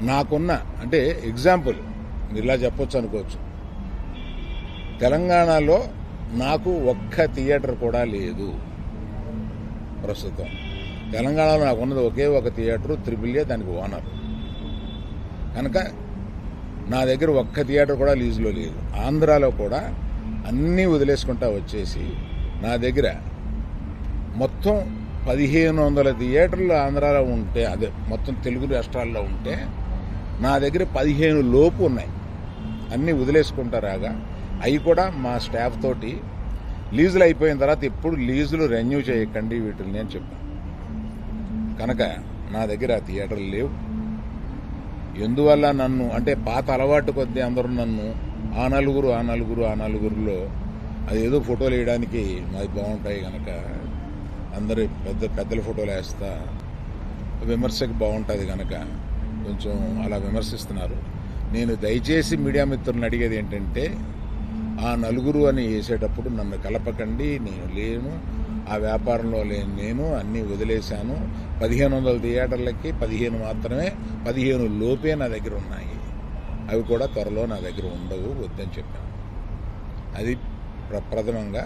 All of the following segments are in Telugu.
నాకున్న అంటే ఎగ్జాంపుల్ మీరు ఇలా చెప్పొచ్చు అనుకోవచ్చు, తెలంగాణలో నాకు ఒక్క థియేటర్ కూడా లేదు ప్రస్తుతం. తెలంగాణలో నాకున్నది ఒకే ఒక థియేటరు, త్రిబుల్ ఏ, దానికి ఓనర్. కనుక నా దగ్గర ఒక్క థియేటర్ కూడా లీజులో లేదు. ఆంధ్రాలో కూడా అన్నీ వదిలేసుకుంటా వచ్చేసి నా దగ్గర మొత్తం 1500 థియేటర్లు ఆంధ్రాలో ఉంటే, అదే మొత్తం తెలుగు రాష్ట్రాల్లో ఉంటే నా దగ్గర 15 లోపు ఉన్నాయి. అన్నీ వదిలేసుకుంటారాగా అవి కూడా మా స్టాఫ్ తోటి లీజులు అయిపోయిన తర్వాత ఎప్పుడు లీజులు రెన్యూ చేయకండి వీటిని అని చెప్పాను. కనుక నా దగ్గర ఆ థియేటర్లు లేవు. ఎందువల్ల నన్ను అంటే పాత అలవాటు కొద్దీ అందరూ నన్ను ఆ నలుగురులో అదేదో ఫోటోలు వేయడానికి మాది బాగుంటాయి కనుక అందరూ పెద్దల ఫోటోలు వేస్తా, విమర్శకు బాగుంటుంది కనుక కొంచెం అలా విమర్శిస్తున్నారు. నేను దయచేసి మీడియా మిత్రులను అడిగేది ఏంటంటే, ఆ నలుగురు అని వేసేటప్పుడు నన్ను కలపకండి. నేను లేను, ఆ వ్యాపారంలో లేను. నేను అన్నీ వదిలేశాను. 1500 థియేటర్లకి 15 మాత్రమే, 15 లోపే నా దగ్గర ఉన్నాయి. అవి కూడా త్వరలో నా దగ్గర ఉండవు, వద్దని చెప్పాను. అది ప్రథమంగా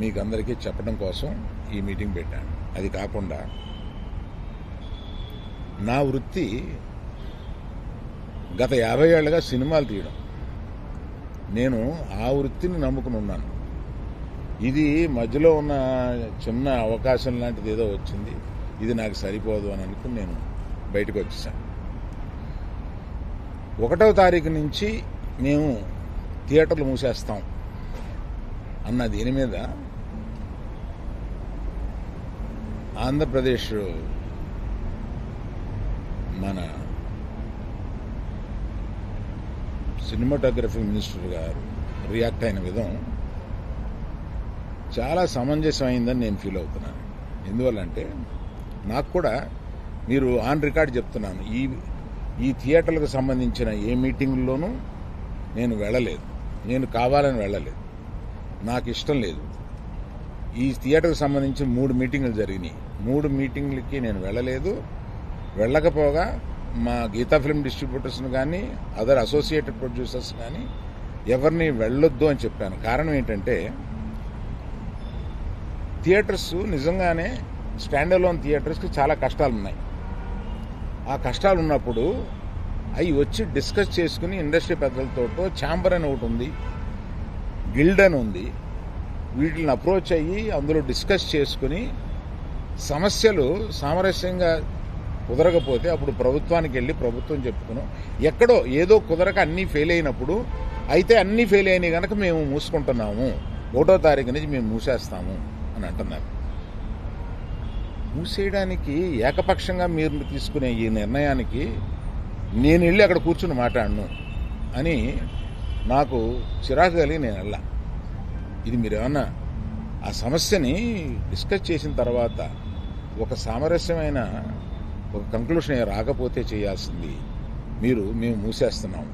మీకు అందరికీ చెప్పడం కోసం ఈ మీటింగ్ పెట్టాను. అది కాకుండా నా వృత్తి గత 50 ఏళ్లుగా సినిమాలు తీయడం. నేను ఆ వృత్తిని నమ్ముకుని ఉన్నాను. ఇది మధ్యలో ఉన్న చిన్న అవకాశం లాంటిది ఏదో వచ్చింది, ఇది నాకు సరిపోదు అని అనుకుని నేను బయటకు వచ్చేసాను. 1వ తారీఖు నుంచి మేము థియేటర్లు మూసేస్తాం అన్న దీని మీద ఆంధ్రప్రదేశ్ మన సినిమాటోగ్రఫీ మినిస్టర్ గారు రియాక్ట్ అయిన విధం చాలా సమంజసమైందని నేను ఫీల్ అవుతున్నాను. ఎందువల్లంటే నాకు కూడా మీరు ఆన్ రికార్డ్ చెప్తున్నాను, ఈ థియేటర్లకు సంబంధించిన ఏ మీటింగుల్లోనూ నేను వెళ్ళలేదు. నేను కావాలని వెళ్ళలేదు, నాకు ఇష్టం లేదు. ఈ థియేటర్కి సంబంధించి 3 మీటింగులు జరిగినాయి. 3 మీటింగులకి నేను వెళ్ళలేదు. వెళ్ళకపోగా మా గీతా ఫిల్మ్ డిస్ట్రిబ్యూటర్స్ని కానీ అదర్ అసోసియేటెడ్ ప్రొడ్యూసర్స్ కానీ ఎవరిని వెళ్ళొద్దు అని చెప్పాను. కారణం ఏంటంటే, థియేటర్స్ నిజంగానే స్టాండ్ అలోన్ థియేటర్స్కి చాలా కష్టాలు ఉన్నాయి. ఆ కష్టాలు ఉన్నప్పుడు అవి వచ్చి డిస్కస్ చేసుకుని ఇండస్ట్రీ పెద్దలతో, ఛాంబర్ అని ఒకటి ఉంది, గిల్డ్ అని ఉంది, వీటిని అప్రోచ్ అయ్యి అందులో డిస్కస్ చేసుకుని సమస్యలు సామరస్యంగా కుదరకపోతే అప్పుడు ప్రభుత్వానికి వెళ్ళి ప్రభుత్వం చెప్పుకున్నాం. ఎక్కడో ఏదో కుదరక అన్నీ ఫెయిల్ అయినప్పుడు, అయితే అన్నీ ఫెయిల్ అయినాయి కనుక మేము మూసుకుంటున్నాము, 1వ తారీఖు నుంచి మేము మూసేస్తాము అని అంటున్నారు. మూసేయడానికి ఏకపక్షంగా మీరు తీసుకునే ఈ నిర్ణయానికి నేను వెళ్ళి అక్కడ కూర్చుని మాట్లాడను అని నాకు చిరాకు కలిగి నేను వెళ్ళా. ఇది మీరు ఏమన్నా ఆ సమస్యని డిస్కస్ చేసిన తర్వాత ఒక సామరస్యమైన ఒక కంక్లూషన్ రాకపోతే చేయాల్సింది మేము మూసేస్తున్నాము